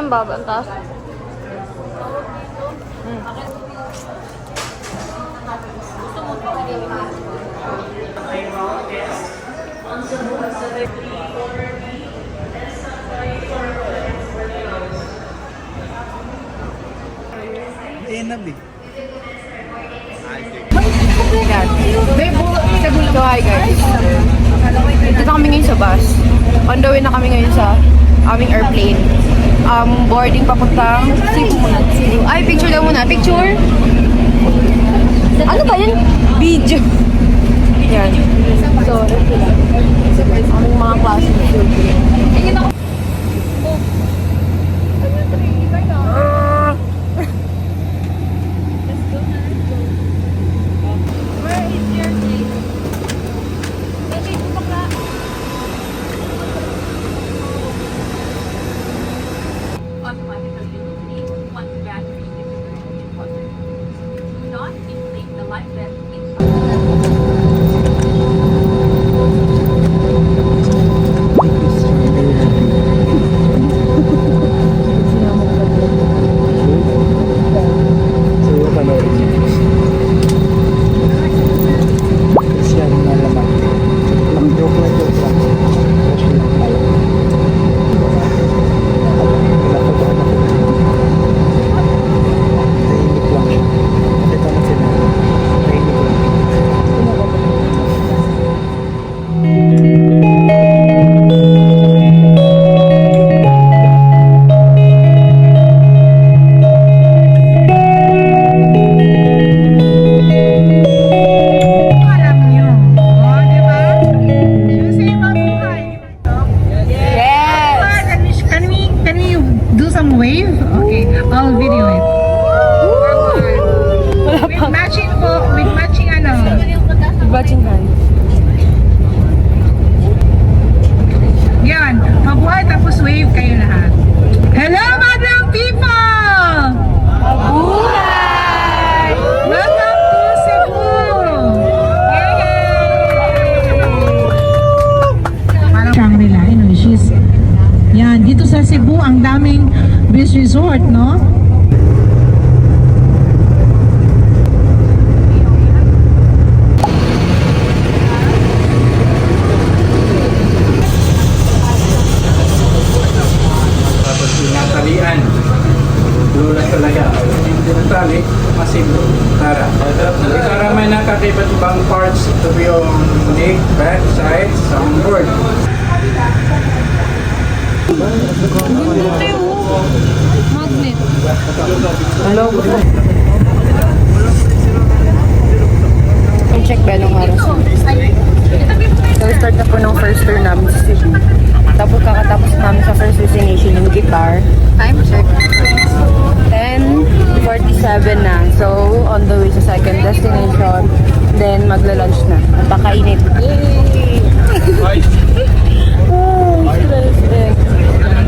ang baba, ang taas. Enab eh. Yan. So hi guys. Dito na kami ngayon sa bus. On the way na kami ngayon sa aming airplane. Boarding papuntang Cebu muna. Cebu. Ay, picture daw muna. Picture! Ano ba yan? Video. Yan. So, aming mga classmates. Tingin ako. Cebu, ang daming beach resort, no? Tapos tinatalian. Dulo talaga. Yung tinatali, masibo. Tara. Tara may nakatibat ibang parts. Ito yung neck, back, side, soundboard. Magnet. Hello. Check ba nung oras? So, start na po ng first tour namin sa Cebu. Tapos kakatapos namin sa first destination yung guitar. Time check. 10:47 na. So, on the way sa second destination. Then, magla-lunch na. Napakainit. Yay! Oh, stress eh.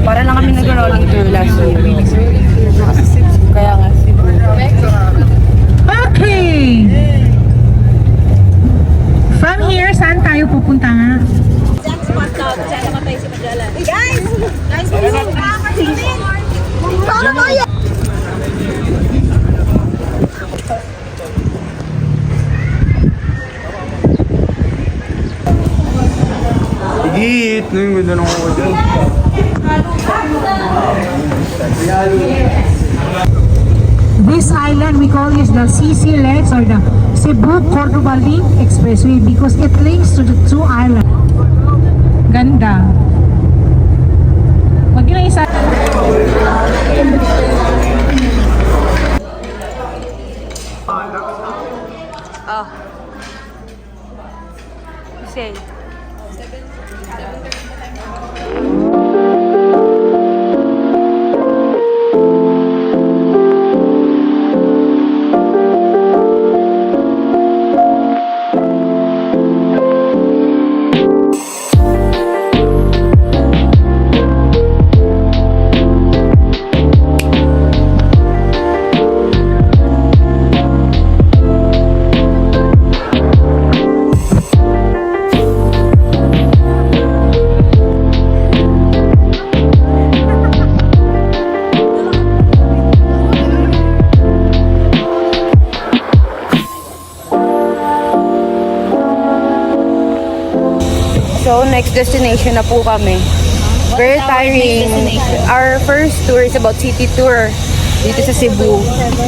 Para lang kami nag-rolling tour last year. Kaya nga, Cebu. Okay! From here, saan tayo pupunta nga? Guys! Guys, para mo yan! Higit! Nung ganda nung ako dyan. This island we call is the CC Legs or the Cebu Cordoba Link Expressway because it links to the two islands. Ganda. Wag yun ang isa. Oh. Say. next destination na po kami. Very tiring. Our first tour is about city tour dito sa Cebu.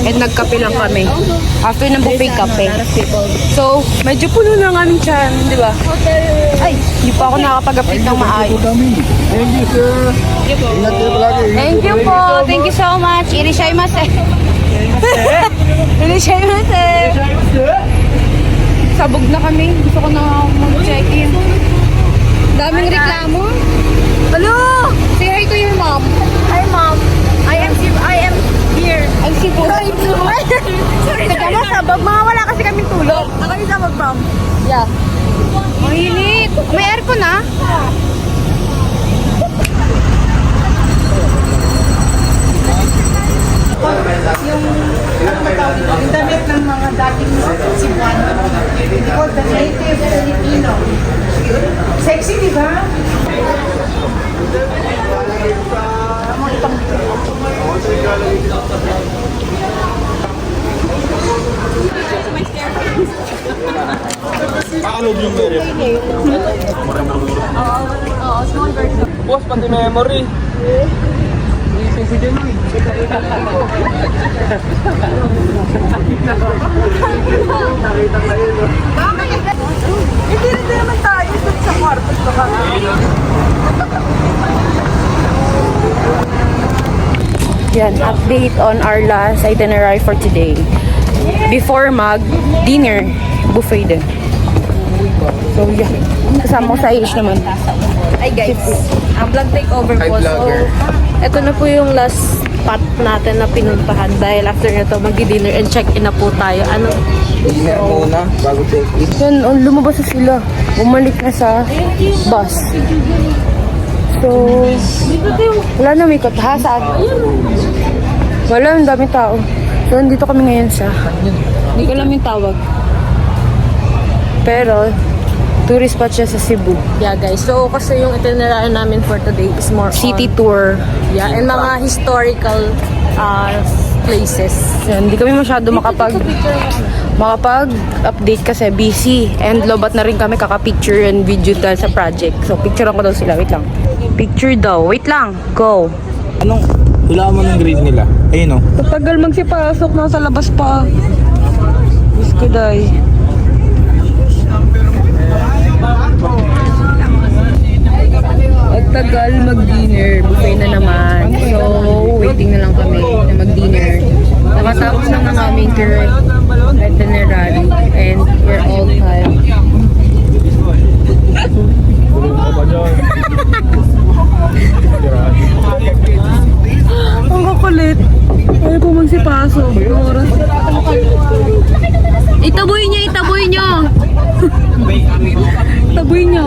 And nagkape lang kami. After ng buffet kape. So, medyo puno na ang aming tiyan, di ba? Ay, hindi pa ako nakapag-update ng maayos. Thank you, sir. Ingat kayo palagi. Thank you po. Thank you so much. Irishaimasu. Irishaimasu. Sabog na kami. Gusto ko na mag-check-in. Daming reklamo. Hello! Say hi to your mom. Hi, mom. I am here. I'm Cebu. Sorry, kaya sabog. Mga wala kasi kaming tulog. Ako yung sabog, mom. Yeah. Mainit. May aircon na. Yung damit ng mga dating Cebuano. Called the native Filipino. Sexy, di ba? Boss, pati memory. Hindi rin naman tayo dun sa kwarto sa Yan, update on our last itinerary for today. Before dinner, buffet din. So, yeah. Kasama ko sa Aish naman. Hi guys, ang vlog takeover po. So, ito na po yung last spot natin na pinuntahan dahil after nito magdi-dinner and check-in na po tayo. Ano? Dinner muna, bago check-in. Yan, lumabas na sila. Bumalik na sa bus. So, wala na may ha? Saan? Wala, ang dami tao. So, nandito kami ngayon sa... Hindi ko alam yung tawag. Pero, tourist spot siya sa Cebu. Yeah guys, so kasi yung itinerary namin for today is more City on, tour. yeah, and mga historical places. Yan, hindi kami masyado makapag-update kasi busy. And lobat na rin kami kaka-picture and video dahil sa project. So, picturean ko daw sila. Wait lang. Picture daw. Wait lang. Go. Anong, hulaan mo ng grade nila? Ayun o. Tagal magsipasok. Nasa labas pa. Miss ko dahi. At tagal mag-dinner. Buffet na naman. So, waiting na lang kami na mag-dinner. Nakatapos na ng aming current itinerary. And we're all tired. Ang kakulit. Ayaw ko magsipasok. Oras. Itaboy niyo, itaboy niyo. Taboy niyo.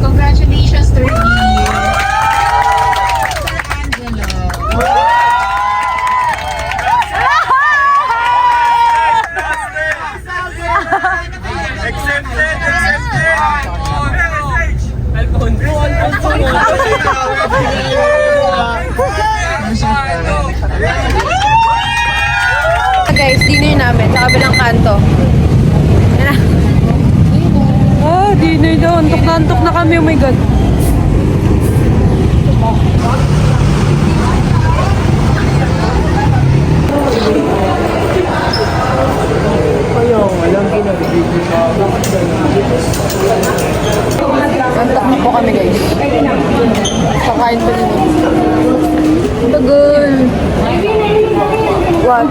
Congratulations, third year. Guys, dinner namin sa kabilang kanto. Yan na. Dinner daw. Antok na kami. Oh my God. Antok po kami guys. Kakain pa din. Tagal. What?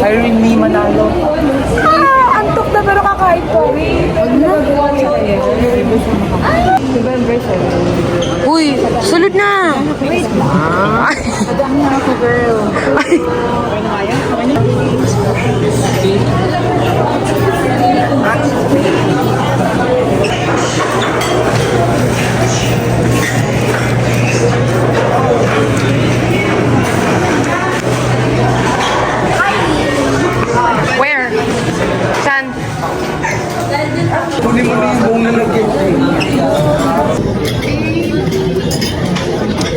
Irene me Manalo. Antok na pero kakain po. Uy, sulod na. Where? Saan? Huli mo na yung buong nalagyan.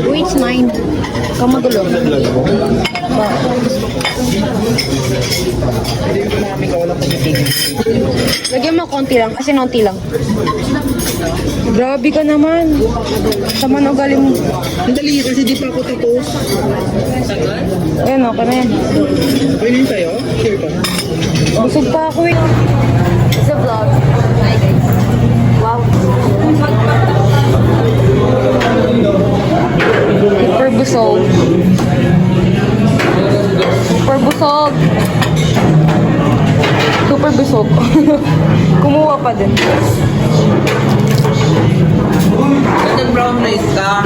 Wait, 9. Kamagulo. Lagyan mo konti lang, kasi nonti lang. Grabe ka naman. Sama na ugali mo. Madali kasi di pa ako tapos. Ayan, okay na yan. Pwede tayo? Share ka. Busog pa ako eh. It's a vlog. Hi guys. Wow. Super busog. Super busog. Super busog. Kumuha pa din. Nag-brown rice ka.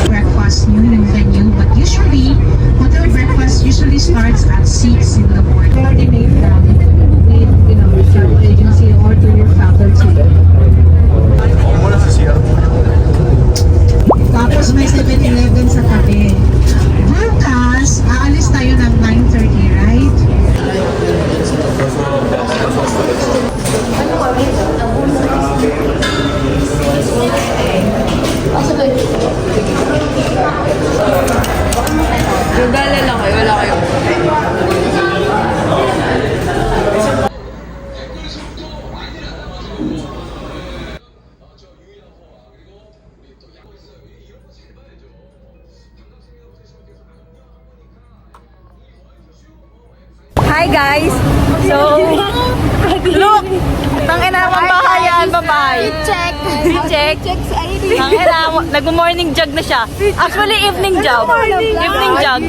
Breakfast new in venue, but usually hotel breakfast usually starts at 6 in the morning. Coordinate with travel agency or to your faculty. Tapos may 7-Eleven sa tabi. Bukas, aalis tayo ng 9:30, right? Gagala lang kayo, wala kayo. Hi guys! So, look! Tangina naman bahayan, babae. Check! Check! Tangina, nag-morning jog na siya. Actually, evening jog. Evening jog.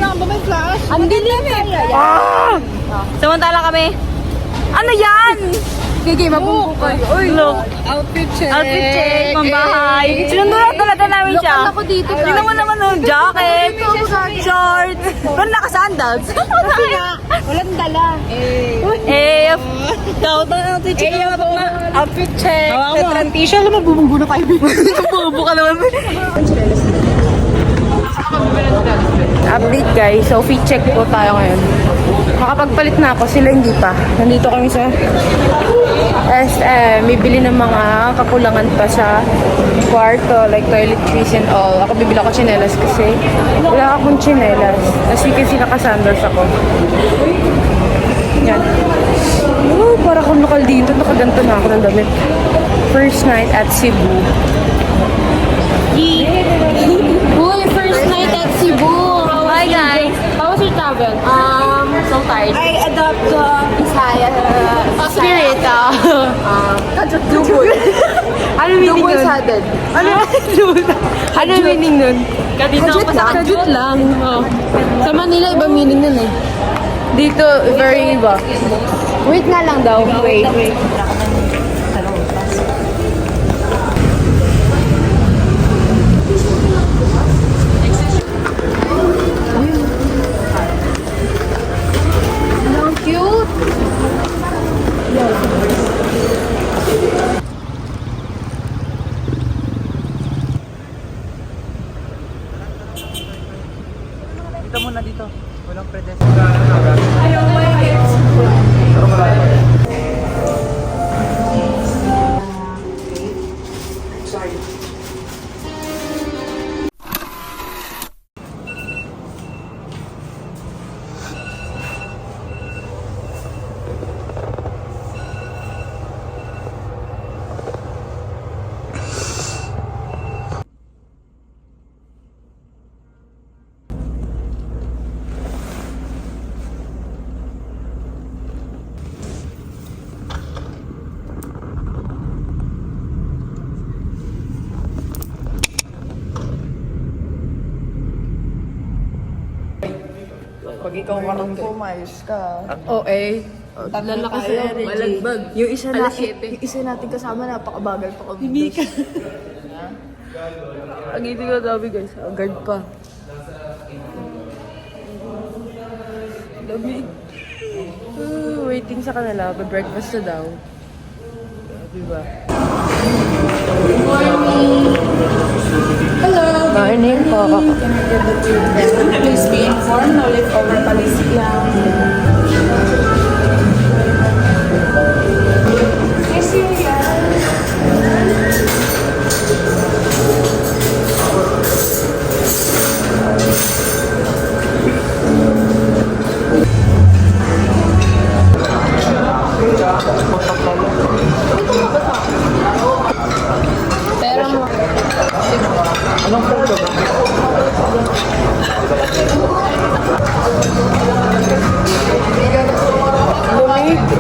Ang dilim eh. Samantala kami. Ano yan? Sige, mabubukan. Uy, look. Outfit check, mambahay. Sinunduran talaga namin siya. Ako dito, Tingnan mo naman yung jacket, shorts, pero naka-sandals. Walang dala. Outfit check. Outfit check. Transition, alam mo, bumubo na 5 minutes. Bumubo ka naman. Update guys, so fit check po tayo ngayon. Makapagpalit na ako, sila hindi pa. Nandito kami sa SM, bibili ng mga kakulangan pa sa kwarto, like toiletries and all. Ako bibili ako tsinelas kasi wala akong tsinelas. As you can see, nakasandals ako. Yan. Oh, para akong lokal dito, nakaganto na ako ng damit. First night at Cebu. Uy, first night at Cebu! Hi guys. How was your travel? So tired. I adopt the Bisaya spirit. Duboy. Ano meaning nun? Ano meaning nun? Kadito ako sa Kadit lang. Oh. Sa Manila, iba meaning nun eh. Dito, very iba. Wait nga lang daw. Wait. Ang cute. Dito muna dito. Walang predes. Pag ikaw marunong pumayos ka. OA. Lalakas sa energy. Malagbag. Yung isa natin kasama, napakabagal pa kami. Hindi ka. Ang ibig ko dabi guys, guard pa. Lamig. Waiting sa kanila, breakfast na daw. Diba? Morning po. Please be informed, no leftover policy lang.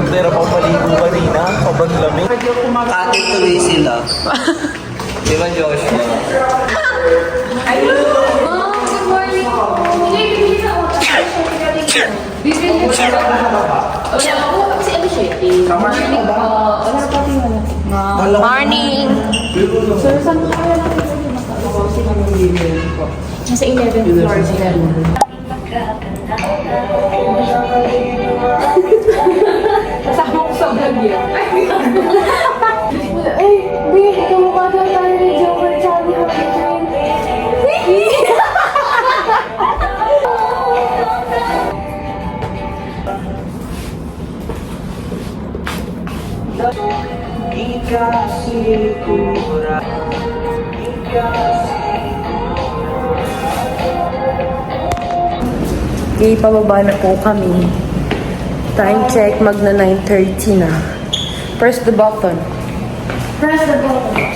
Pero pa maligo kanina, pabang lamig. Ate tuloy sila. Di ba, Joshua? Morning! Nasa 11th floor sila. Kasama ko sa vlog yun. Ay, babe, kamukha daw tayo ni Joker Charlie Hurricane. Okay, pababa na po kami. Time check, magna 9:30 na. Press the button. Press the button.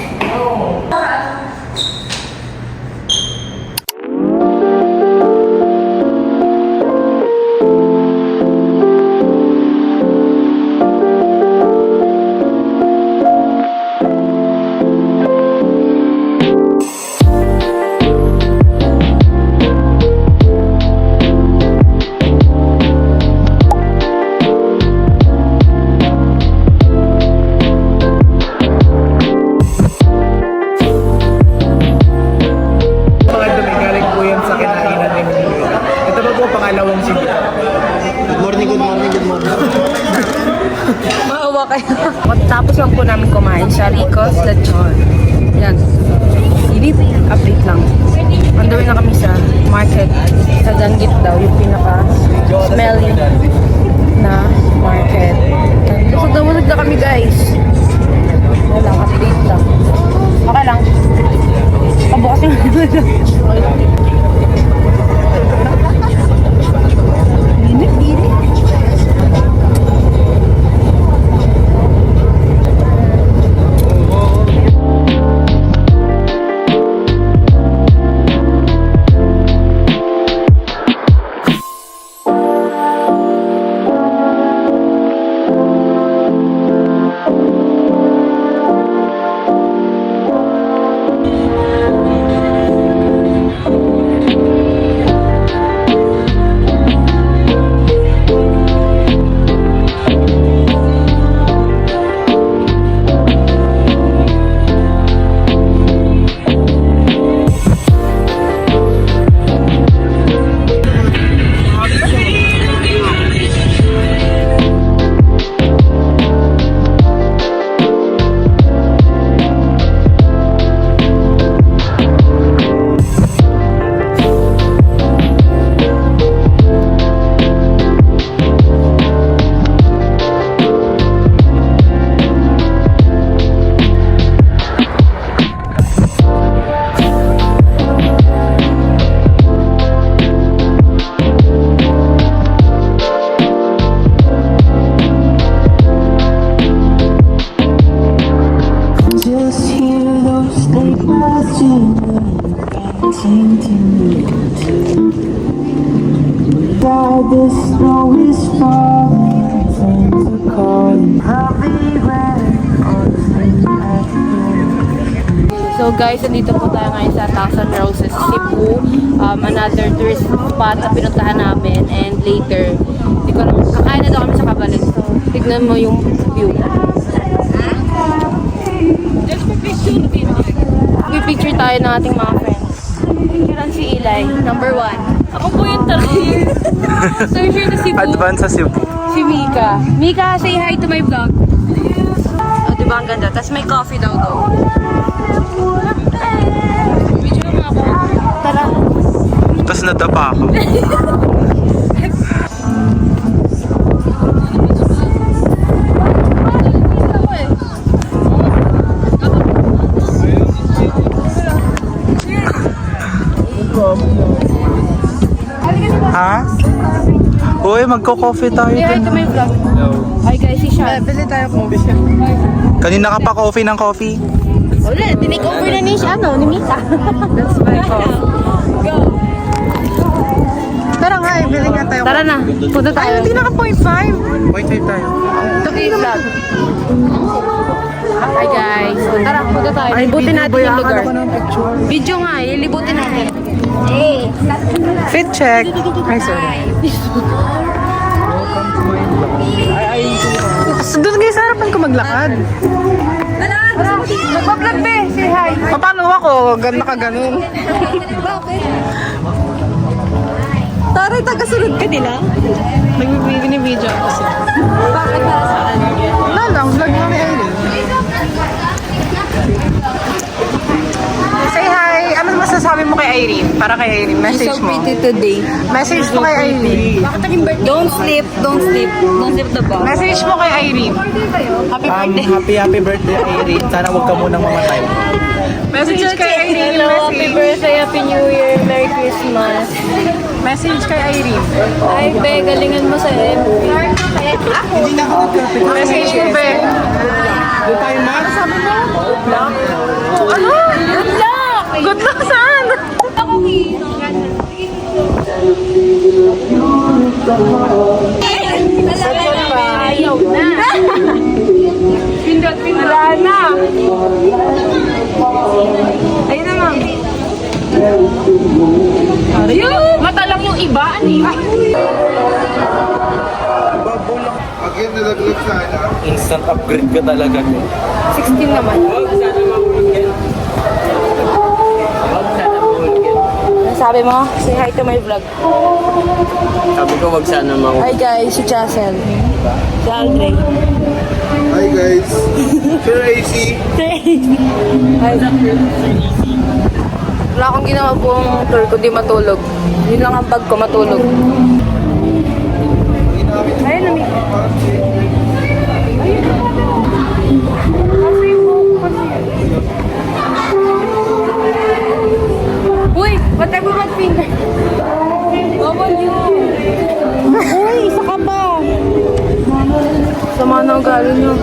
Mga dumi, galing po yan sa kinainan ni Milo. Ito ba po pangalawang sige? Good morning, good morning, good morning. Maawa kayo. Tapos lang po namin kumain sa Rico's Lechon. Yan. Silip, update lang. On the way na kami sa market. Sa Danggit daw, yung pinaka-smelly na market. Busog na kami guys. Wala, update lang. Okay lang. Pabukas yung Init. The snow is falling, friends are calling. I'll be ready on So guys, nandito po tayo ngayon sa Thousand Roses, Cebu. Another tourist spot na pinuntahan namin. And later, hindi ko alam, kakain na daw kami sa Cabalet. So, tignan mo yung view. Just for picture tayo ng ating mga friends. Picturean si Eli, number 1. Ako po yung target. So, sure na Cebu. Advance sa Cebu. Si Mika. Mika, say hi to my vlog. O, Diba ang ganda? Tapos may coffee daw daw. Tara. Tapos nadapa ako. Ha? Uy, magko-coffee tayo Say hi to dun. my vlog. Hi guys, si Sean. Bili tayo coffee. Kanina ka pa coffee ng coffee? Wala, tinake over na ni siya, ni Mita. That's my coffee. Go. Tara nga, bili nga tayo. Tara na, punta tayo. Ay, hindi naka 0.5. Wait, wait tayo. Ito yung vlog. Hi guys. So, tara, punta tayo. Libutin natin yung lugar. Video nga, lilibutin natin. Hey! Fit check. Ay, sorry. Doon guys, harapan ko maglakad. Magpa-vlog be, say hi. Paano ako? Naka-ganun. Taray, taga-sunod ka nila? Nagbibini-video ako sila. Bakit para saan? Wala lang, vlog mo ni Irene. Say hi! Ano masasabi mo kay Irene? Para kay Irene, message mo. today. Message mo kay Irene. Bakit naging birthday? Don't sleep, don't sleep. Don't sleep the box. Message mo kay Irene. Happy birthday. Happy birthday, Irene. Sana huwag ka munang mamatay. Message kay Irene. Hello, happy birthday, happy new year, Merry Christmas. Message kay Irene. Ay, be, galingan mo sa MP. Message mo, be. Doon tayo, Max. Ano? Good luck! Good luck saan? Ayaw na. Pindot. Wala na. Ayun na ma'am. Ayun! Mata lang yung iba. Ano yun? Again, nalaglag sana. Instant upgrade ka talaga. 16 naman. Sabi mo, say hi to my vlog. Sabi ko, wag sana Hi guys, si Chasel. Si Aldrey. Hi guys. Sir AC. Hi. Wala akong ginawa pong tour ko, di matulog. Yun lang ang bag ko, matulog. Ayun, nami. Uy, ba't tayo mag-finger? Bawal yun. Uy, isa ka ba? Sama na ang galing nyo.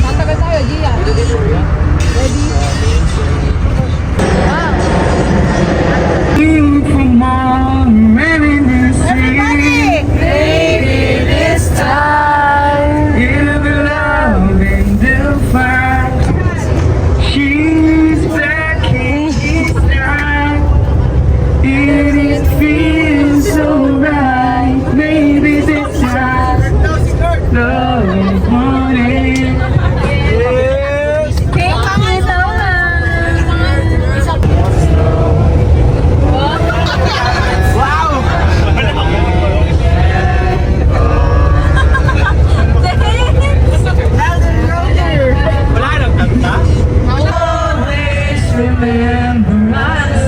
Tatagal tayo, Gia. From all many maybe this time you'll be loving the fight. She's back in his life. It feels so right. Maybe this time love is morning. Remember us.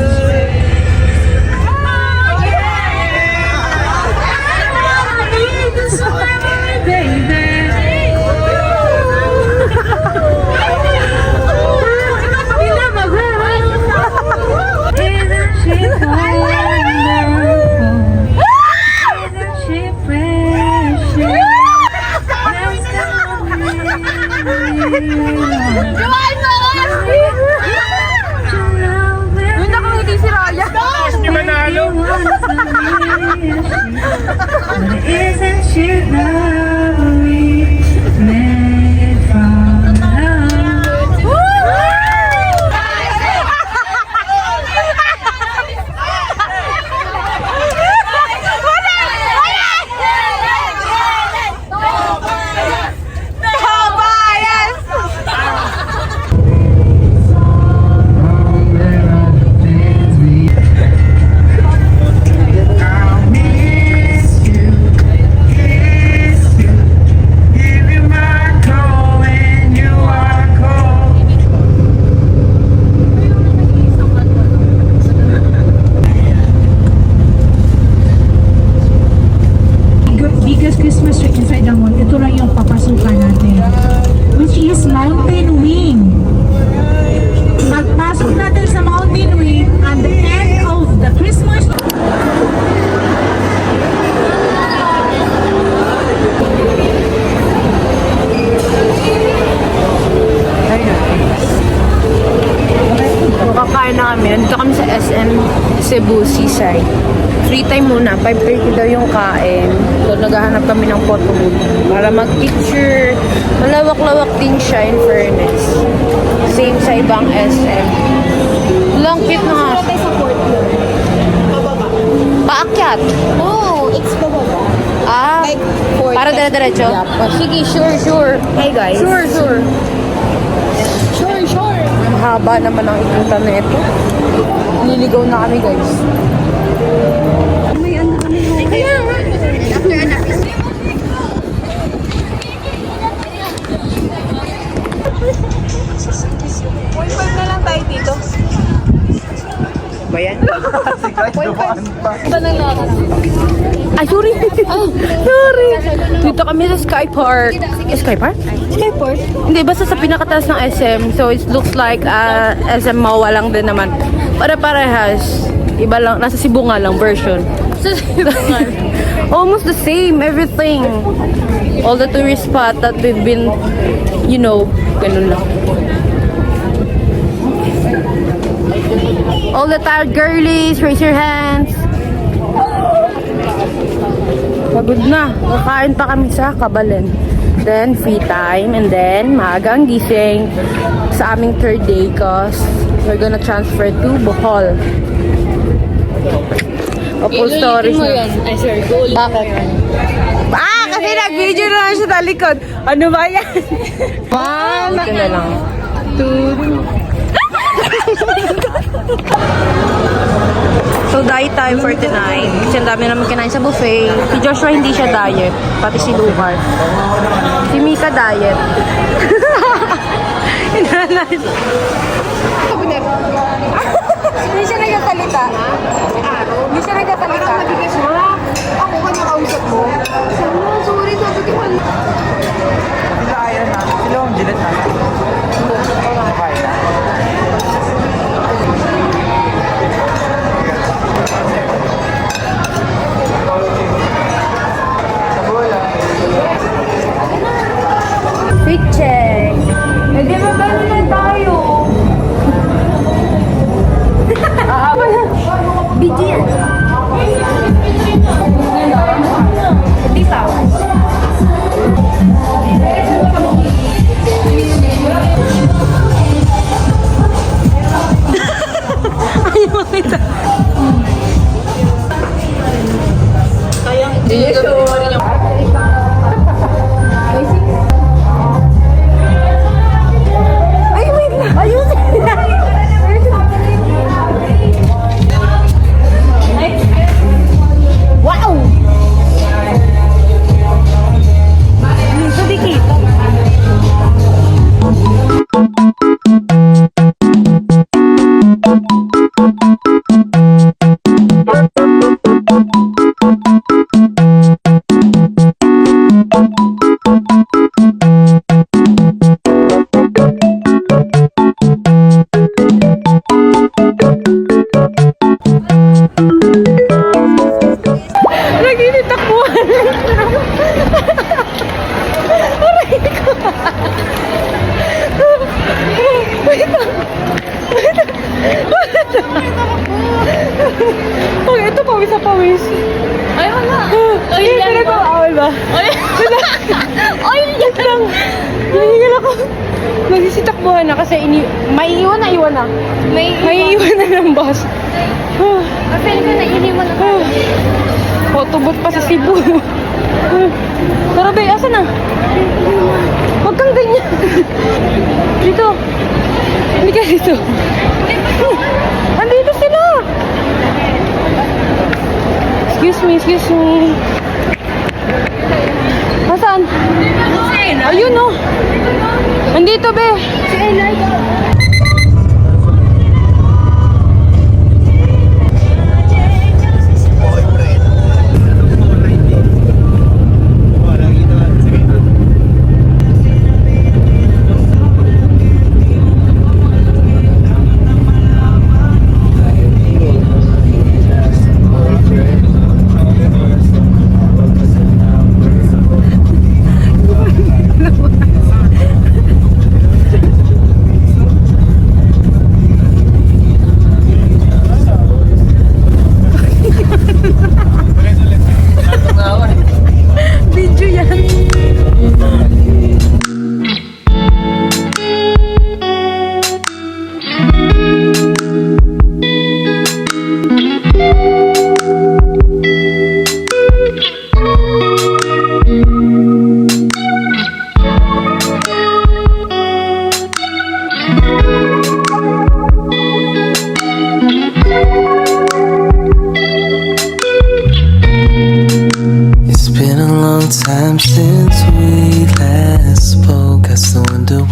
Yung nakangiti si Raya. Isn't she lovely? Made from love. Cebu Seaside. Free time muna, 5:30 daw yung kain. So, naghahanap kami ng photo booth para mag-picture. Malawak-lawak din siya in fairness. Same sa ibang SM. Lang cute na nga. Paakyat? Oh, it's bababa. Ah, para dire-diretso? Oh, sige, sure. Hey guys. Sure. Mahaba naman ang ikutan na ito. Niligaw na kami guys. na lang tayo dito. Ba yan? Saan ang lakad? Ay, sorry. Sorry. Dito kami sa Sky Park. Sky Park? Sky Park? Hindi, basta sa pinakataas ng SM. So, it looks like SM MOA lang din naman. Para-parehas. Iba lang, nasa Cebu nga lang version. Almost the same, everything. All the tourist spot that we've been, ganun lang. All the tired girlies, raise your hands. Pagod na. Kakain pa kami sa Kabalen. Then, free time. And then, maaga ang gising sa aming third day cause we're gonna transfer to Bohol. Full stories na. Ay, sir. Goal. Bakit? Kasi nag-video na lang siya sa likod. Ano ba yan? Ito na lang. So, diet time for tonight. Kasi ang dami naman kinain sa buffet. Si Joshua hindi siya diet. Pati si Lucar. Si Mika diet. Hindi siya nagkasalita. Hindi siya nagkasalita. Ako ka nakausap mo. Sorry, sabi ko. Sila ayaw na. Sila ang gilet na. Fit check. Eh, di ba gano'n na tayo? Bigyan. Di pa. Ayaw makita. Ay, wait lang. Ayusin. Wow! Dito di kita. Naginitakbuhan. Aray ko. Wait lang. Okay, ito pawis na pawis. Ay, wala. Ay, pinag-awal ba? Ay, Wait lang. Nahingal ako. Nagsisitakbuhan na kasi maiiwan na. Maiiwan na ng bus. Feel ko na iniwan na Photobooth pa sa Cebu. Tara, Bay, asa na? Huwag kang ganyan. Dito. Hindi ka dito. Andito sila. Excuse me. Nasaan? Ayun, oh. Andito, Be. Si Eli.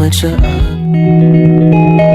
much up.